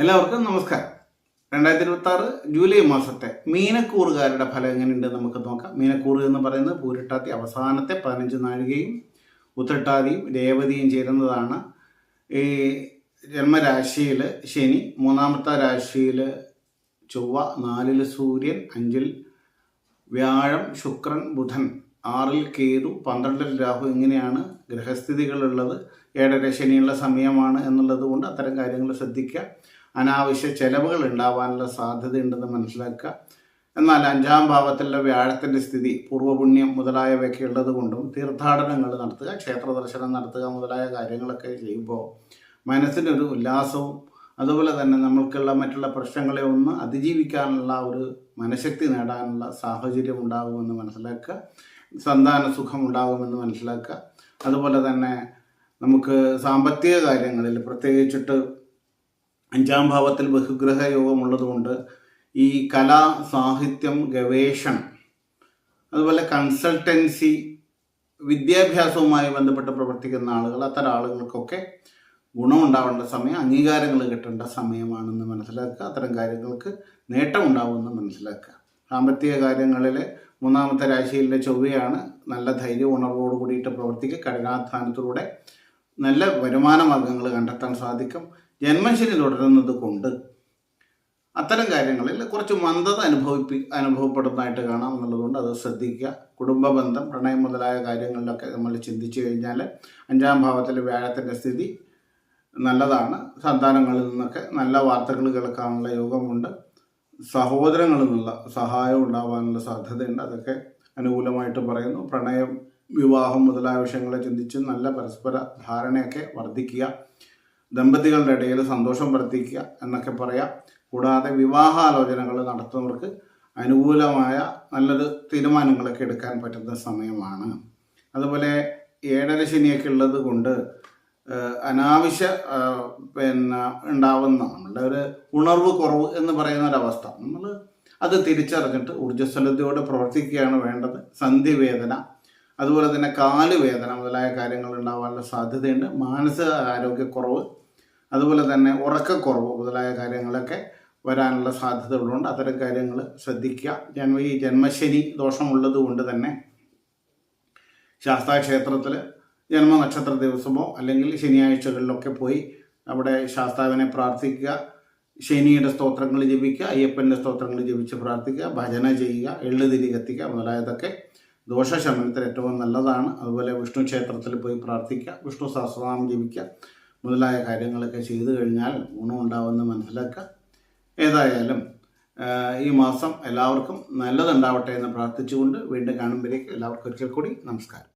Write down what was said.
എല്ലാവർക്കും നമസ്കാരം. 2026 ജൂലൈ മാസത്തെ മീനക്കൂറുകാരുടെ ഫലം എങ്ങനെയുണ്ട് നമുക്ക് നോക്കാം. മീനക്കൂറ് എന്ന് പറയുന്നത് പൂരിട്ടാതി അവസാനത്തെ 15 നാഴികയും ഉത്രട്ടാതിയും രേവതിയും ചേരുന്നതാണ്. ഈ ജന്മരാശിയിൽ ശനി, മൂന്നാമത്തെ രാശിയിൽ ചൊവ്വ, 4 സൂര്യൻ, 5 വ്യാഴം, ശുക്രൻ, ബുധൻ, 6 കേതു, 12 രാഹു, ഇങ്ങനെയാണ് ഗ്രഹസ്ഥിതികളുള്ളത്. 7 ശനിയുള്ള സമയമാണ് എന്നുള്ളത് കൊണ്ട് അത്തരം കാര്യങ്ങൾ ശ്രദ്ധിക്കുക. അനാവശ്യ ചെലവുകൾ ഉണ്ടാവാനുള്ള സാധ്യതയുണ്ടെന്ന് മനസ്സിലാക്കുക. എന്നാൽ 5-ാം ഭാവത്തിലുള്ള വ്യാഴത്തിൻ്റെ സ്ഥിതി പൂർവ്വപുണ്യം മുതലായവയൊക്കെ ഉള്ളത് കൊണ്ടും തീർത്ഥാടനങ്ങൾ നടത്തുക, ക്ഷേത്ര ദർശനം നടത്തുക മുതലായ കാര്യങ്ങളൊക്കെ ചെയ്യുമ്പോൾ മനസ്സിനൊരു ഉല്ലാസവും അതുപോലെ തന്നെ നമ്മൾക്കുള്ള മറ്റുള്ള പ്രശ്നങ്ങളെ ഒന്ന് അതിജീവിക്കാനുള്ള ഒരു മനഃശക്തി നേടാനുള്ള സാഹചര്യം ഉണ്ടാകുമെന്ന് മനസ്സിലാക്കുക. സന്താന സുഖം ഉണ്ടാകുമെന്ന് മനസ്സിലാക്കുക. അതുപോലെ തന്നെ നമുക്ക് സാമ്പത്തിക കാര്യങ്ങളിൽ പ്രത്യേകിച്ചിട്ട് 5-ാം ഭാവത്തിൽ ബഹുഗ്രഹ യോഗമുള്ളതുകൊണ്ട് ഈ കല, സാഹിത്യം, ഗവേഷണം, അതുപോലെ കൺസൾട്ടൻസി, വിദ്യാഭ്യാസവുമായി ബന്ധപ്പെട്ട് പ്രവർത്തിക്കുന്ന ആളുകൾ, അത്തരം ആളുകൾക്കൊക്കെ ഗുണമുണ്ടാവേണ്ട സമയം, അംഗീകാരങ്ങൾ കിട്ടേണ്ട സമയമാണെന്ന് മനസ്സിലാക്കുക. അത്തരം കാര്യങ്ങൾക്ക് നേട്ടം ഉണ്ടാവുമെന്ന് മനസ്സിലാക്കുക. സാമ്പത്തിക കാര്യങ്ങളിൽ 3-ാമത്തെ രാശിയിലെ ചൊവ്വയാണ്. നല്ല ധൈര്യം ഉണർവോട് കൂടിയിട്ട് പ്രവർത്തിക്കുക. കഠിനാധ്വാനത്തിലൂടെ നല്ല വരുമാന മാർഗങ്ങൾ കണ്ടെത്താൻ സാധിക്കും. ജന്മശനി തുടരുന്നത് കൊണ്ട് അത്തരം കാര്യങ്ങളിൽ കുറച്ച് മന്ദത അനുഭവപ്പെടുന്നതായിട്ട് കാണാം എന്നുള്ളതുകൊണ്ട് അത് ശ്രദ്ധിക്കുക. കുടുംബ ബന്ധം, പ്രണയം മുതലായ കാര്യങ്ങളിലൊക്കെ നമ്മൾ ചിന്തിച്ചു കഴിഞ്ഞാൽ 5-ാം ഭാവത്തിൽ വ്യാഴത്തിൻ്റെ സ്ഥിതി നല്ലതാണ്. സന്താനങ്ങളിൽ നിന്നൊക്കെ നല്ല വാർത്തകൾ കേൾക്കാനുള്ള യോഗമുണ്ട്. സഹോദരങ്ങളിൽ നിന്നുള്ള സഹായം ഉണ്ടാവാനുള്ള സാധ്യതയുണ്ട്. അതൊക്കെ അനുകൂലമായിട്ട് പറയുന്നു. പ്രണയം, വിവാഹം മുതലായ വിഷയങ്ങളെ ചിന്തിച്ച് നല്ല പരസ്പര ധാരണയൊക്കെ വർദ്ധിക്കുക. ദമ്പതികളുടെ ഇടയിൽ സന്തോഷം വർദ്ധിക്കുക എന്നൊക്കെ പറയാം. കൂടാതെ വിവാഹാലോചനകൾ നടത്തുന്നവർക്ക് അനുകൂലമായ നല്ലൊരു തീരുമാനങ്ങളൊക്കെ എടുക്കാൻ പറ്റുന്ന സമയമാണ്. അതുപോലെ 7 ശനിയൊക്കെ ഉള്ളത് കൊണ്ട് അനാവശ്യ ഉണ്ടാവുന്ന നമ്മളുടെ ഒരു ഉണർവ് കുറവ് എന്ന് പറയുന്ന ഒരവസ്ഥ നമ്മൾ അത് തിരിച്ചറിഞ്ഞിട്ട് ഊർജ്ജസ്വലതയോടെ പ്രവർത്തിക്കുകയാണ് വേണ്ടത്. സന്ധിവേദന, അതുപോലെ തന്നെ കാലുവേദന മുതലായ കാര്യങ്ങൾ ഉണ്ടാവാനുള്ള സാധ്യതയുണ്ട്. മാനസിക ആരോഗ്യക്കുറവ്, അതുപോലെ തന്നെ ഉറക്കക്കുറവ് മുതലായ കാര്യങ്ങളൊക്കെ വരാനുള്ള സാധ്യതകളുണ്ട്. അത്തരം കാര്യങ്ങൾ ശ്രദ്ധിക്കുക. ഈ ജന്മശനി ദോഷമുള്ളത് കൊണ്ട് തന്നെ ശാസ്താക്ഷേത്രത്തിൽ ജന്മനക്ഷത്ര ദിവസമോ അല്ലെങ്കിൽ ശനിയാഴ്ചകളിലൊക്കെ പോയി അവിടെ ശാസ്താവിനെ പ്രാർത്ഥിക്കുക. ശനിയുടെ സ്തോത്രങ്ങൾ ജപിക്കുക, അയ്യപ്പൻ്റെ സ്തോത്രങ്ങൾ ജപിച്ച് പ്രാർത്ഥിക്കുക, ഭജന ചെയ്യുക, എള്ളുതിരി കത്തിക്കുക മുതലായതൊക്കെ ദോഷശമനത്തിന് ഏറ്റവും നല്ലതാണ്. അതുപോലെ വിഷ്ണു ക്ഷേത്രത്തിൽ പോയി പ്രാർത്ഥിക്കുക, വിഷ്ണു സഹസ്രനാമം ജപിക്കുക മുതലായ കാര്യങ്ങളൊക്കെ ചെയ്തു കഴിഞ്ഞാൽ ഗുണമുണ്ടാവുമെന്ന് മനസ്സിലാക്കുക. ഏതായാലും ഈ മാസം എല്ലാവർക്കും നല്ലതുണ്ടാവട്ടെ എന്ന് പ്രാർത്ഥിച്ചുകൊണ്ട് വീണ്ടും കാണുമ്പോഴേക്ക് എല്ലാവർക്കും ഒരിക്കൽ കൂടി നമസ്കാരം.